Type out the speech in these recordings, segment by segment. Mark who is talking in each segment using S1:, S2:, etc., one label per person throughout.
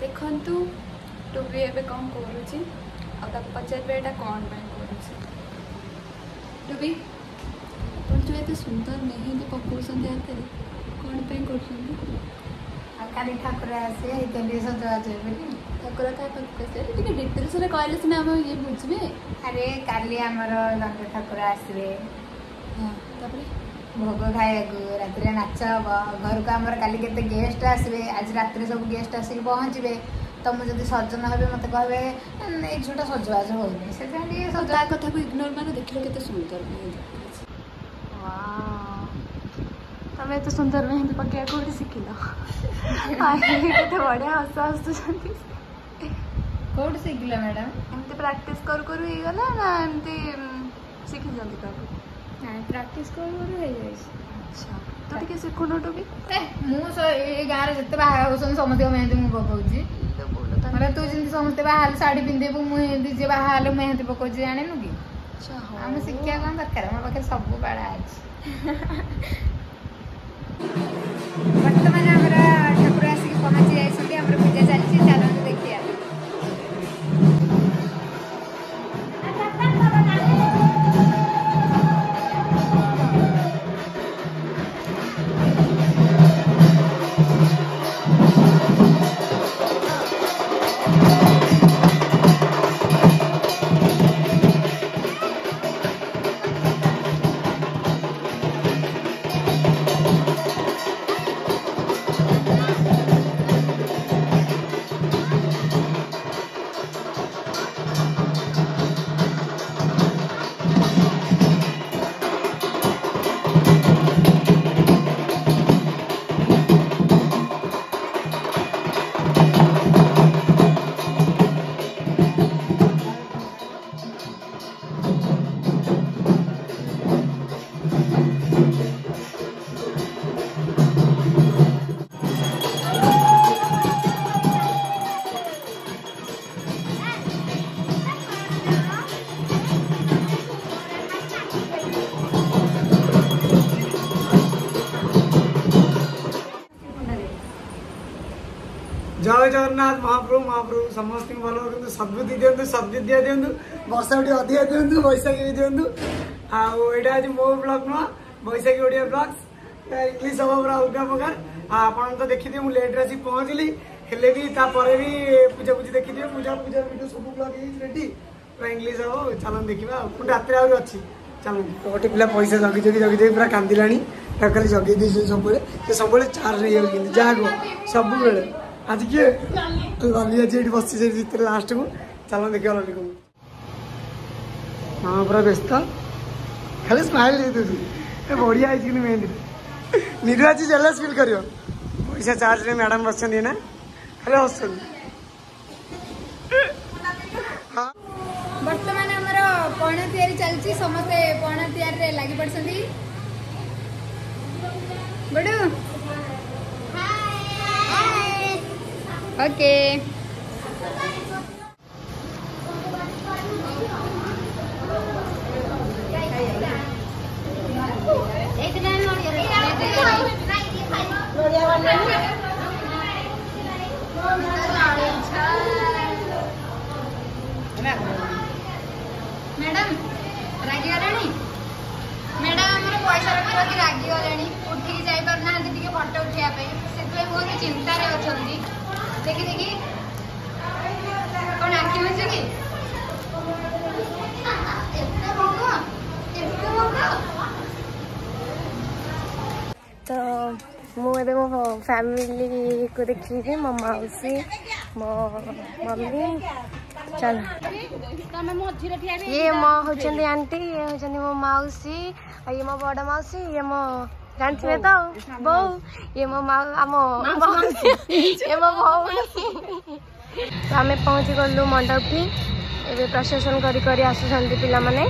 S1: देखु टुबी एबे कौन करुची पचारे यहाँ कौन करुची टुबी अपन जो ये सुंदर मेहंदी पकाउछन हाथ में कौन कर
S2: खाली ठाकुर आसे सजवाज
S1: ठाकुर क्या पाखे डिटेल्स कहले सीना आम ये बुझे
S2: अरे काली आमर दंड ठाकुर आसवे भोग खाया राति नाच हम घर को आमर काली केते गेस्ट आसवे आज रात सब गेस्ट आसिक पहुँचे तो मुझे सजन हे मत कहे ये झूठा सजवाज होनी से
S1: सजा कथा को इग्नोर मार देख के सुंदर तुम एत सुंदर मेहंदी पकड़ा कौटी शिखल केते बढ़िया हस हसुँच
S2: कौट शिखल मैडम
S1: एमती प्राक्टिस करू गला ना एमती शिखी क्या
S2: प्राक्टिस कर
S1: अच्छा तो टे शिखुन टू भी
S2: मुझे गाँव में जिते बाहर हो समस्त मेहंदी मुझे पकाऊँगी मतलब तू जमी समस्ते बाहर शाढ़ी पिंधेबू मुझे जी बाहर मेहंदी पकाऊँ जानु कि आम शिक्षा कौन दरकार मो पाखे सब बाड़ा अच्छे बर्तमान ठाकुर आसिक पहुँची जाइए पूजा चलती चलते देखिए
S3: जय जगन्नाथ महाप्रभु महाप्रभु समस्त भल रखु सद्बुद्धि दिंतु सद्विद्या दिंतु वर्ष टे अधिका दिंतु बैशाखी भी दिंतु आईटा आज मो ब्लग नुआ बैशाखी ओडिया ब्लग्स इंग्लीश हम पूरा अलग प्रकार आपन तो देखिए मुझे लेट्रे आसिक पहुँचली हेले भी भी पूजा पूजी देखिए पूजा पूजा वीडियो सब ब्लग रेडी पूरा इंग्लीश हम चलन देखा पुणी रात अच्छी चलो गोटे पिला पैसा जगी जगी जगी जगी पूरा कांदिला खाली जगे दे सब चार्ज नहीं जागो सब आज किए लली आज ये बस भर लास्ट को चलो देखिए लली को हाँ पूरा व्यस्त खाली स्माइल दे बढ़िया है मेहंदी निरु आज जेलस फिल कर पैसा चार्ज मैडम बस ना खाली हस हाँ
S2: बर्तमान आमर पणा तैयारी चलती समस्ते पणा तैयारी लगी पड़ती बड़ू ओके मैडम रागी गलानी मैडम आमर पैसा रखी रागी गले उठिकी जापार ना फोटो उठापी से बहुत चिंतार अच्छा देखी देखी कौन आखि हो कि
S4: तो मुझे मो फैमिली को देखी मो मौसी मो मम्मी चल ये मो होचंदी आंटी ये होचंदी मो मौसी और ये मो बड़ मौसी ये मो जानते तो बो ये मो ये मो तो आम पहुँची गलु मंडप एवं प्रशासन कर आसुँच पिला माने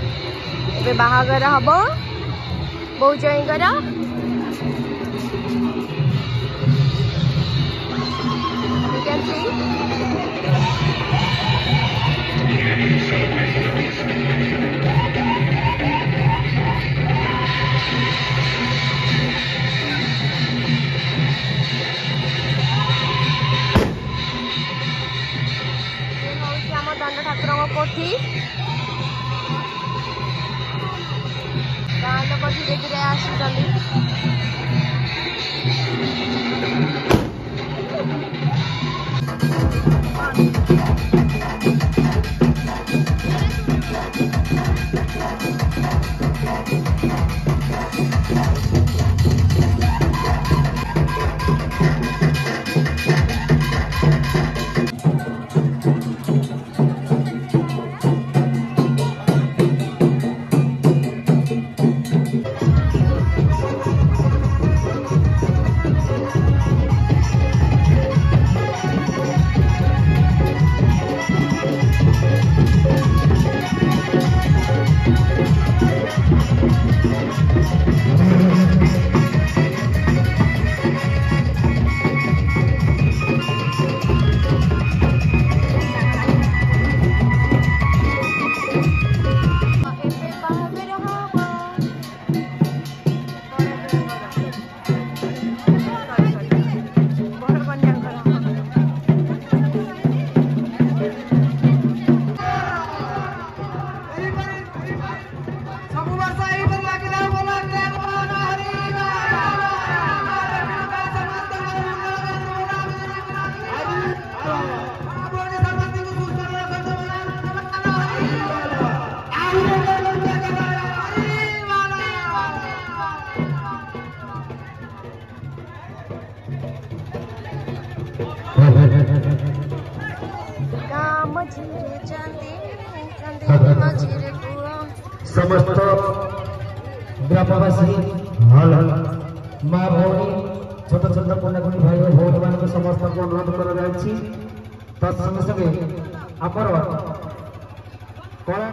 S4: बाहागर हम बो जईकर ତିଥି ଗାଁ ଲୋକ ଧୀରେ ଧୀରେ ଆସୁଛନ୍ତି।
S5: समस्त ग्रामवासी हल माँ भौणी छोट छोट पुण्यकुणी भाई भौणी मान समस्त को अनुरोध कर तत्संगे संगे आमर कला